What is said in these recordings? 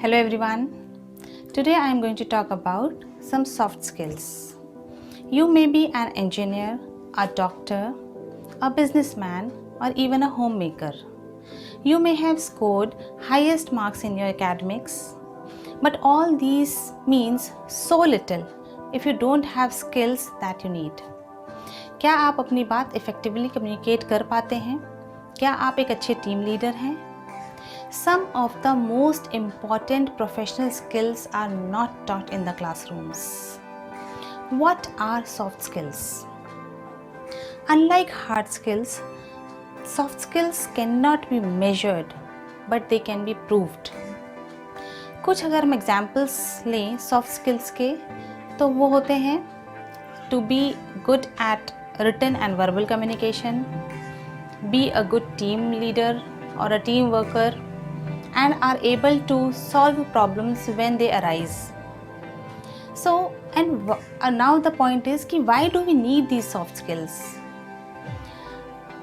Hello everyone. Today I am going to talk about some soft skills. You may be an engineer, a doctor, a businessman, or even a homemaker. You may have scored highest marks in your academics, but all these means so little if you don't have skills that you need. क्या आप अपनी बात effectively communicate कर पाते हैं? क्या आप एक अच्छे टीम लीडर हैं? Some of the most important professional skills are not taught in the classrooms. What are soft skills? Unlike hard skills, soft skills cannot be measured, but they can be proved. कुछ अगर हम examples लें soft skills के तो वो होते हैं to be good at written and verbal communication, be a good team leader or a team worker, and are able to solve problems when they arise. So, now the point is कि why do we need these soft skills?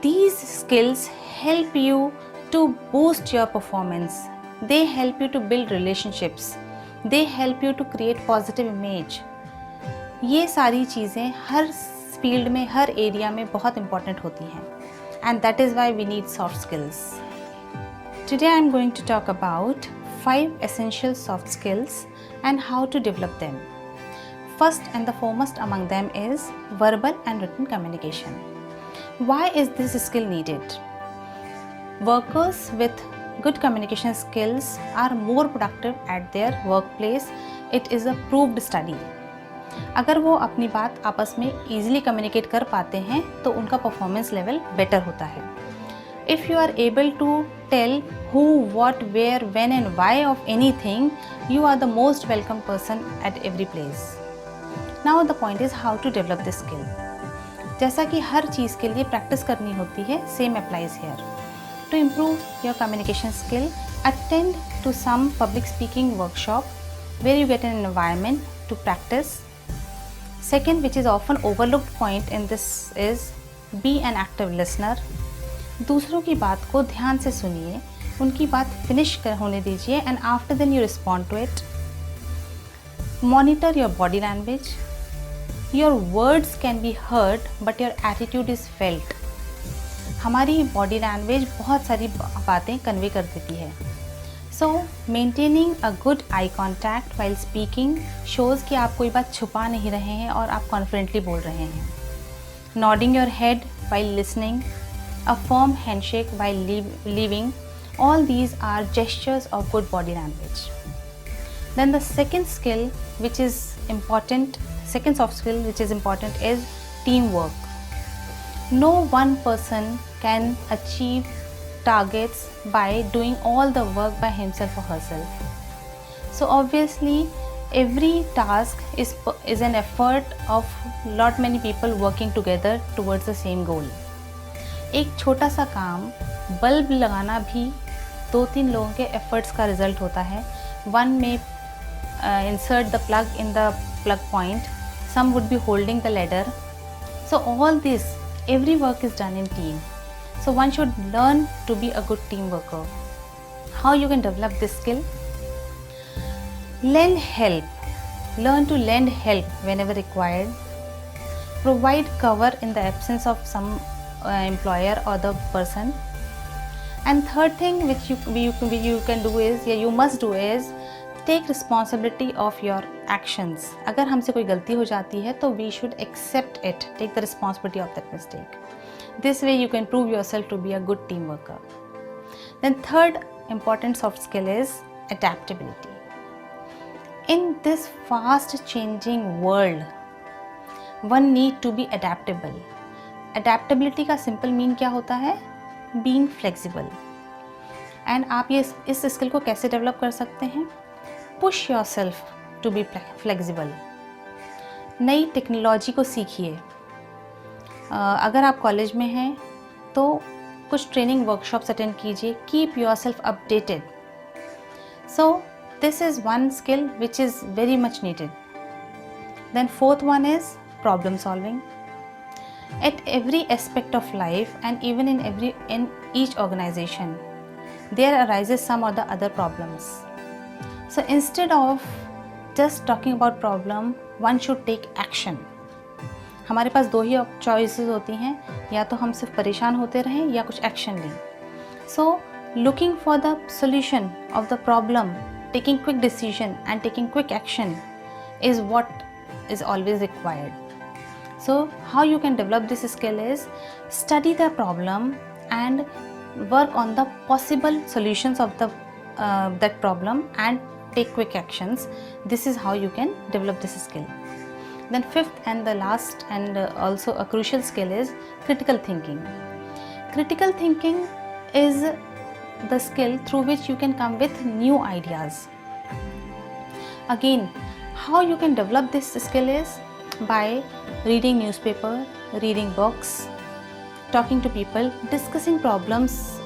These skills help you to boost your performance. They help you to build relationships. They help you to create positive image. ये सारी चीज़ें हर field में हर area में बहुत important होती हैं and that is why we need soft skills. Today I am going to talk about 5 essential soft skills and how to develop them. First and the foremost among them is verbal and written communication. Why is this skill needed? Workers with good communication skills are more productive at their workplace. It is a proved study. अगर वो अपनी बात आपस में easily communicate कर पाते हैं तो उनका परफॉर्मेंस लेवल बेटर होता है. If you are able to tell who, what, where, when and why of anything, you are the most welcome person at every place. Now the point is how to develop this skill. जैसा कि हर चीज़ के लिए practice करनी होती है, same applies here. To improve your communication skill, attend to some public speaking workshop where you get an environment to practice. Second, which is often overlooked point in this is be an active listener. दूसरों की बात को ध्यान से सुनिए, उनकी बात finish होने दीजिए and after then you respond to it. Monitor your body language. Your words can be heard but your attitude is felt. हमारी बॉडी लैंग्वेज बहुत सारी बातें कन्वे कर देती है. So, maintaining a good eye contact while speaking shows कि आप कोई बात छुपा नहीं रहे हैं और आप confidently बोल रहे हैं. Nodding your head while listening, a firm handshake while leaving, all these are gestures of good body language. Then the second skill which is important, second soft skill which is important is teamwork. No one person can achieve targets by doing all the work by himself or herself. So obviously every task is an effort of lot many people working together towards the same goal. एक छोटा सा काम bulb लगाना भी 2-3 लोगों के efforts का result होता है. One may insert the plug in the plug point, some would be holding the ladder. So all this, every work is done in team. So one should learn to be a good team worker. How you can develop this skill? Lend help. Learn to lend help whenever required. Provide cover in the absence of some employer or the person. And third thing which you can do is, you must do is take responsibility of your actions. अगर हमसे कोई गलती हो जाती है तो we should accept it. Take the responsibility of that mistake. This way you can prove yourself to be a good team worker. Then third important soft skill is adaptability. In this fast changing world, one need to be adaptable. Adaptability का simple mean क्या होता है? Being flexible. And आप ये इस skill को कैसे develop कर सकते हैं? Push yourself to be flexible. नई टेक्नोलॉजी को सीखिए. अगर आप कॉलेज में हैं तो कुछ ट्रेनिंग वर्कशॉप्स अटेंड कीजिए. Keep yourself updated. So this is one skill which is very much needed. Then fourth one is problem solving. At every aspect of life and even in each organization there arises some or the other problems. So instead of just talking about problem, one should take action. हमारे पास दो ही choices होती हैं, या तो हम सिर्फ परेशान होते रहें या कुछ एक्शन लें. So looking for the solution of the problem, taking quick decision and taking quick action is what is always required. So how you can develop this skill is study the problem and work on the possible solutions of the that problem and take quick actions. This is how you can develop this skill. Then fifth and the last and also a crucial skill is critical thinking. Critical thinking is the skill through which you can come with new ideas. Again, how you can develop this skill is by reading newspaper, reading books, talking to people, discussing problems,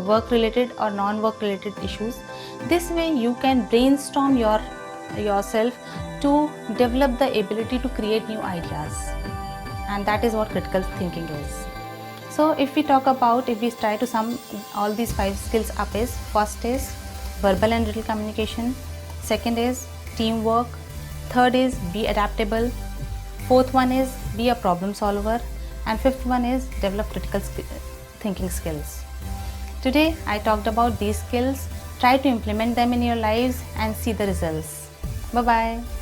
work related or non-work related issues. This way you can brainstorm yourself to develop the ability to create new ideas, and that is what critical thinking is. So if we try to sum all these 5 skills up, is first is verbal and written communication, second is teamwork, third is be adaptable, fourth one is be a problem solver, and fifth one is develop critical thinking skills. Today I talked about these skills. Try to implement them in your lives and see the results. Bye bye.